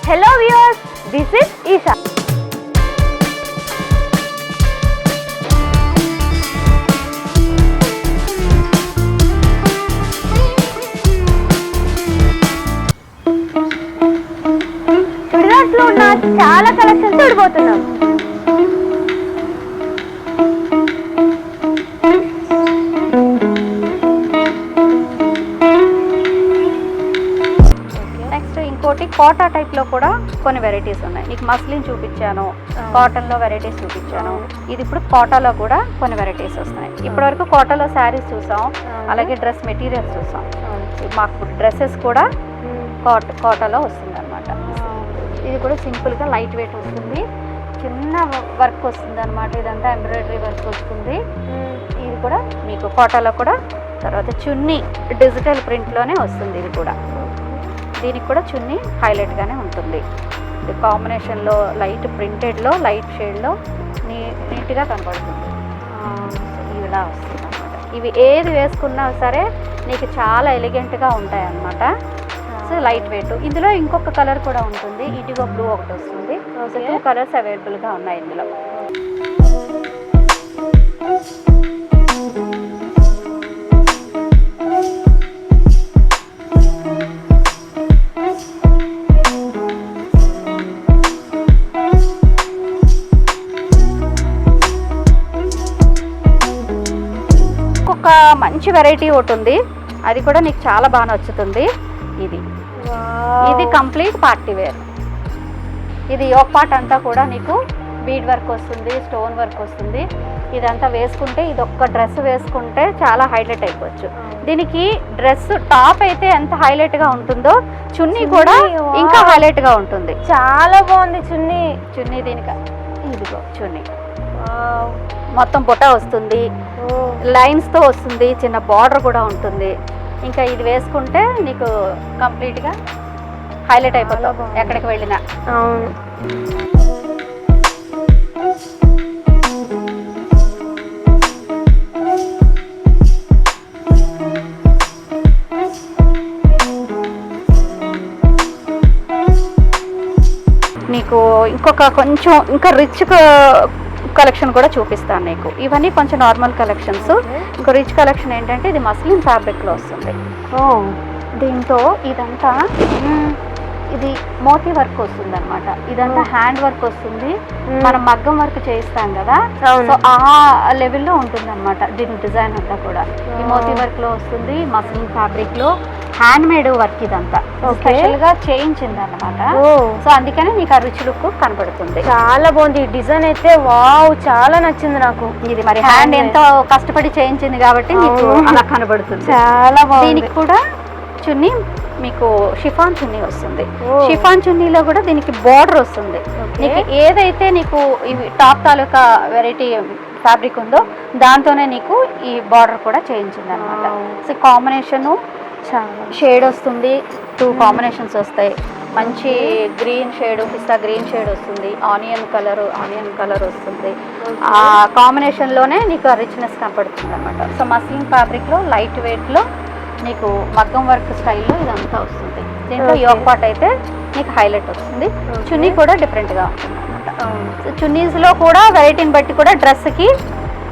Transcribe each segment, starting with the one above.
Hello viewers, this is Isha. చుడిదార్స్లో ఉన్న చాలా collections చూడబోతున్నాం. ఇంకోటి కోటా టైప్లో కూడా కొన్ని వెరైటీస్ ఉన్నాయి. నీకు మస్లిన్ చూపించాను, కాటన్లో వెరైటీస్ చూపించాను. ఇది ఇప్పుడు కోటాలో కూడా కొన్ని వెరైటీస్ వస్తున్నాయి. ఇప్పటివరకు కోటాలో శారీస్ చూసాం, అలాగే డ్రెస్ మెటీరియల్స్ చూసాం. మాకు డ్రెస్సెస్ కూడా కోటాలో వస్తుంది అనమాట. ఇది కూడా సింపుల్గా లైట్ వెయిట్ వస్తుంది, చిన్న వర్క్ వస్తుంది అనమాట. ఇదంతా ఎంబ్రాయిడరీ వర్క్ వస్తుంది. ఇది కూడా మీకు కోటాలో కూడా. తర్వాత చున్నీ డిజిటల్ ప్రింట్లోనే వస్తుంది. ఇది కూడా దీనికి కూడా చున్నీ హైలైట్గానే ఉంటుంది. ఇది కాంబినేషన్లో లైట్ ప్రింటెడ్లో లైట్ షేడ్లో నీట్గా కనపడుతుంది. ఇలా వస్తుంది అనమాట. ఇవి ఏది వేసుకున్నా సరే నీకు చాలా ఎలిగెంట్గా ఉంటాయి అన్నమాట. So light weight. ఇందులో ఇంకొక కలర్ కూడా ఉంటుంది, ఇండిగో బ్లూ ఒకటి వస్తుంది. 2 కలర్స్ అవైలబుల్గా ఉన్నాయి ఇందులో. ఒక మంచి వెరైటీ ఒకటి ఉంది, అది కూడా నీకు చాలా బాగా నచ్చుతుంది. ఇది కంప్లీట్ పార్టీ వేర్. ఇది యోక్ పార్ట్ అంతా కూడా నీకు బీడ్ వర్క్ వస్తుంది, స్టోన్ వర్క్ వస్తుంది. ఇదంతా వేసుకుంటే ఇది ఒక్క డ్రెస్ వేసుకుంటే చాలా హైలైట్ అయిపోవచ్చు. దీనికి డ్రెస్ టాప్ అయితే ఎంత హైలైట్గా ఉంటుందో చున్నీ కూడా ఇంకా హైలైట్గా ఉంటుంది. చాలా బాగుంది చున్నీ దీనికి. ఇదిగో చున్నీ మొత్తం బుట్ట వస్తుంది, లైన్స్తో వస్తుంది, చిన్న బార్డర్ కూడా ఉంటుంది. ఇంకా ఇది వేసుకుంటే నీకు కంప్లీట్గా హైలైట్ అయిపోతావు ఎక్కడికి వెళ్ళినా. అవును. నీకు ఇంకొక కొంచెం ఇంకా రిచ్ కలెక్షన్ కూడా చూపిస్తాను నీకు. ఇవన్నీ కొంచెం నార్మల్ కలెక్షన్స్. ఇంకో రిచ్ కలెక్షన్ ఏంటంటే ఇది మస్లిన్ ఫ్యాబ్రిక్లో వస్తుంది. దీంతో ఇదంతా ఇది మోతీ వర్క్ వస్తుంది అనమాట. ఇదంతా హ్యాండ్ వర్క్ వస్తుంది. మనం మగ్గం వర్క్ చేయిస్తాం కదా, సో ఆ లెవెల్లో ఉంటుంది అనమాట దీని డిజైన్ అంతా కూడా. ఈ మోతీ వర్క్లో వస్తుంది, మస్లిన్ ఫ్యాబ్రిక్లో హ్యాండ్ మేడ్ వర్క్. ఇదంతా స్పెషల్ గా చేయించింది అనమాట. సో అందుకనే నీకు ఆ రిచ్ లుక్ కనపడుతుంది. చాలా బాగుంది డిజైన్ అయితే. వావ్, చాలా నచ్చింది నాకు. ఇది మరి హ్యాండ్ ఎంతో కష్టపడి చేయించింది కాబట్టి నీకు అలా కనబడుతుంది. చాలా బాగుంది. దీనికి కూడా చున్నీ మీకు షిఫాన్ చున్నీ వస్తుంది. షిఫాన్ చున్నీలో కూడా దీనికి బార్డర్ వస్తుంది. నీకు ఏదైతే నీకు ఇవి టాప్ తాలూకా వెరైటీ ఫ్యాబ్రిక్ ఉందో దాంతోనే నీకు ఈ బార్డర్ కూడా చేయించింది అనమాట. సో కాంబినేషను షేడ్ వస్తుంది, 2 కాంబినేషన్స్ వస్తాయి. మంచి గ్రీన్ షేడ్, పిస్తా గ్రీన్ షేడ్ వస్తుంది, ఆనియన్ కలర్ వస్తుంది. ఆ కాంబినేషన్లోనే నీకు ఆ రిచ్నెస్ కనపడుతుంది అనమాట. సో మస్లిన్ ఫ్యాబ్రిక్లో లైట్ వెయిట్లో నీకు మగ్గం వర్క్ స్టైల్లో ఇదంతా వస్తుంది. దీంట్లో యోక్ పార్ట్ అయితే నీకు హైలైట్ వస్తుంది. చున్నీ కూడా డిఫరెంట్గా ఉంటుంది అనమాట. సో చున్నీస్లో కూడా వెరైటీని బట్టి కూడా డ్రెస్కి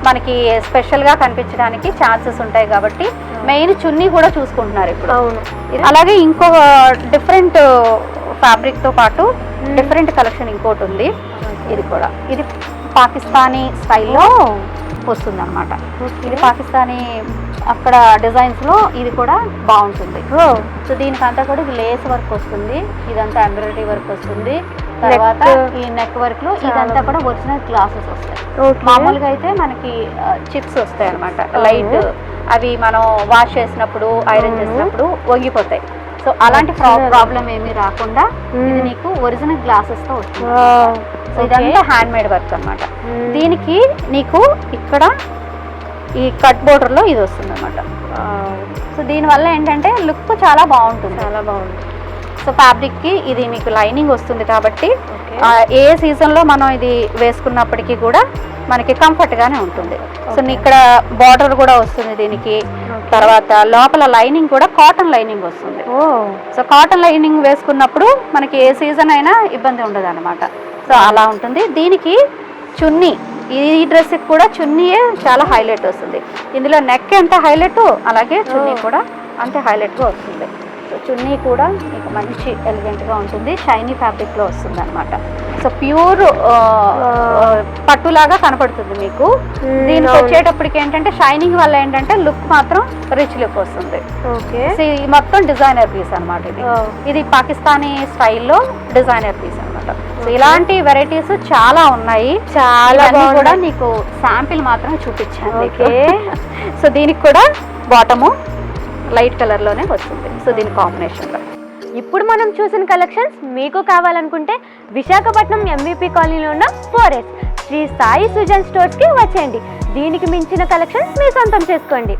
మనకి స్పెషల్గా కనిపించడానికి ఛాన్సెస్ ఉంటాయి కాబట్టి మెయిన్ చున్నీ కూడా చూసుకుంటున్నారు ఇప్పుడు. అలాగే ఇంకో డిఫరెంట్ ఫ్యాబ్రిక్తో పాటు డిఫరెంట్ కలెక్షన్ ఇంకోటి ఉంది. ఇది పాకిస్తానీ స్టైల్లో వస్తుంది అనమాట. ఇది పాకిస్తానీ అక్కడ డిజైన్స్లో ఇది కూడా బాగుంటుంది. సో దీనికంతా కూడా ఇది లేస్ వర్క్ వస్తుంది, ఇదంతా ఎంబ్రాయిడరీ వర్క్ వస్తుంది. తర్వాత ఈ నెక్ వర్క్ లో ఇదంతా కూడా ఒరిజినల్ గ్లాసెస్ వస్తాయి. మామూలుగా అయితే మనకి చిప్స్ వస్తాయి అనమాట, లైట్. అవి మనం వాష్ చేసినప్పుడు ఐరన్ చేసినప్పుడు వంగిపోతాయి. సో అలాంటి ప్రాబ్లం ఏమీ రాకుండా ఇది నీకు ఒరిజినల్ గ్లాసెస్ తో వస్తుంది. సో ఇదంతా హ్యాండ్ మేడ్ వర్క్ అనమాట. దీనికి నీకు ఇక్కడ ఈ కట్ బోర్డర్ లో ఇది వస్తుంది అనమాట. సో దీనివల్ల ఏంటంటే లుక్ చాలా బాగుంటుంది. సో ఫ్యాబ్రిక్కి ఇది మీకు లైనింగ్ వస్తుంది కాబట్టి ఏ సీజన్లో మనం ఇది వేసుకున్నప్పటికీ కూడా మనకి కంఫర్ట్గానే ఉంటుంది. సో ఇక్కడ బార్డర్ కూడా వస్తుంది దీనికి. తర్వాత లోపల లైనింగ్ కూడా కాటన్ లైనింగ్ వస్తుంది. ఓ సో కాటన్ లైనింగ్ వేసుకున్నప్పుడు మనకి ఏ సీజన్ అయినా ఇబ్బంది ఉండదు అనమాట. సో అలా ఉంటుంది. దీనికి చున్నీ, ఈ డ్రెస్కి కూడా చున్నీయే చాలా హైలైట్ వస్తుంది. ఇందులో నెక్ ఎంత హైలైట్ అలాగే చున్నీ కూడా అంతే హైలైట్గా వస్తుంది. సో చున్నీ కూడా మీకు మంచి ఎలిగెంట్గా ఉంటుంది, షైనీ ఫ్యాబ్రిక్లో వస్తుంది అనమాట. సో ప్యూర్ పట్టులాగా కనపడుతుంది మీకు. దీనికి వచ్చేటప్పటికి ఏంటంటే షైనింగ్ వల్ల ఏంటంటే లుక్ మాత్రం రిచ్ లుక్ వస్తుంది. ఓకే, ఈ మొత్తం డిజైనర్ పీస్ అనమాట. ఇది పాకిస్తానీ స్టైల్లో డిజైనర్ పీస్ అనమాట. సో ఇలాంటి వెరైటీస్ చాలా ఉన్నాయి, చాలా కూడా నీకు శాంపిల్ మాత్రం చూపించాను. ఓకే సో దీనికి కూడా బాటము లైట్ కలర్లోనే వస్తుంది. సో దీని కాంబినేషన్లో ఇప్పుడు మనం చూసిన కలెక్షన్స్ మీకు కావాలనుకుంటే విశాఖపట్నం MVP కాలనీలో ఉన్న 4S శ్రీ సాయి సుజన్ స్టోర్స్కి వచ్చేయండి. దీనికి మించిన కలెక్షన్స్ మీ సొంతం చేసుకోండి.